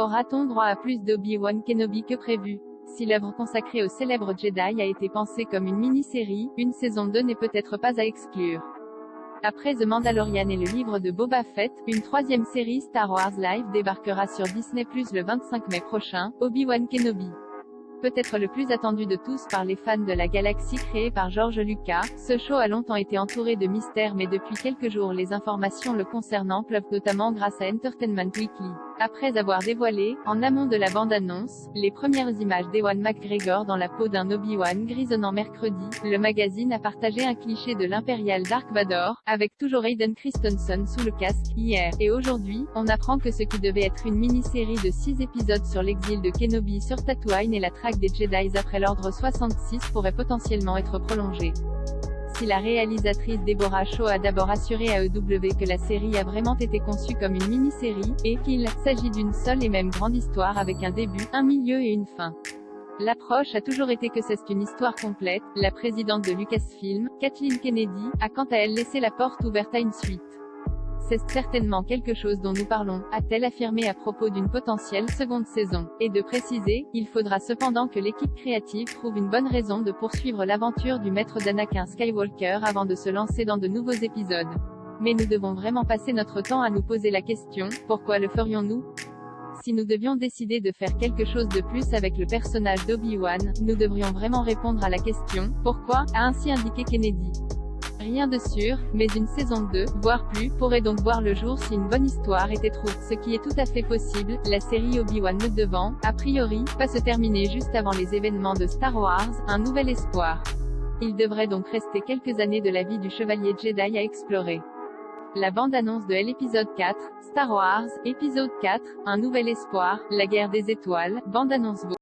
Aura-t-on droit à plus d'Obi-Wan Kenobi que prévu? Si l'œuvre consacrée au célèbre Jedi a été pensée comme une mini-série, une saison 2 n'est peut-être pas à exclure. Après The Mandalorian et le livre de Boba Fett, une troisième série Star Wars Live débarquera sur Disney+ le 25 mai prochain, Obi-Wan Kenobi. Peut-être le plus attendu de tous par les fans de la galaxie créée par George Lucas, ce show a longtemps été entouré de mystères mais depuis quelques jours les informations le concernant pleuvent notamment grâce à Entertainment Weekly. Après avoir dévoilé, en amont de la bande-annonce, les premières images d'Ewan McGregor dans la peau d'un Obi-Wan grisonnant mercredi, le magazine a partagé un cliché de l'impérial Dark Vador, avec toujours Hayden Christensen sous le casque, hier. Et aujourd'hui, on apprend que ce qui devait être une mini-série de 6 épisodes sur l'exil de Kenobi sur Tatooine et la traque des Jedi après l'ordre 66 pourrait potentiellement être prolongé. Si la réalisatrice Deborah Shaw a d'abord assuré à EW que la série a vraiment été conçue comme une mini-série, et qu'il s'agit d'une seule et même grande histoire avec un début, un milieu et une fin. L'approche a toujours été que c'est une histoire complète. La présidente de Lucasfilm, Kathleen Kennedy, a quant à elle laissé la porte ouverte à une suite. C'est certainement quelque chose dont nous parlons, a-t-elle affirmé à propos d'une potentielle seconde saison. Et de préciser, il faudra cependant que l'équipe créative trouve une bonne raison de poursuivre l'aventure du maître d'Anakin Skywalker avant de se lancer dans de nouveaux épisodes. Mais nous devons vraiment passer notre temps à nous poser la question, pourquoi le ferions-nous? Si nous devions décider de faire quelque chose de plus avec le personnage d'Obi-Wan, nous devrions vraiment répondre à la question, pourquoi, a ainsi indiqué Kennedy. Rien de sûr, mais une saison 2, voire plus, pourrait donc voir le jour si une bonne histoire était trouvée, ce qui est tout à fait possible, la série Obi-Wan ne devant, a priori, pas se terminer juste avant les événements de Star Wars, un nouvel espoir. Il devrait donc rester quelques années de la vie du chevalier Jedi à explorer. La bande-annonce de l'épisode 4, Star Wars, épisode 4, un nouvel espoir, la guerre des étoiles, bande-annonce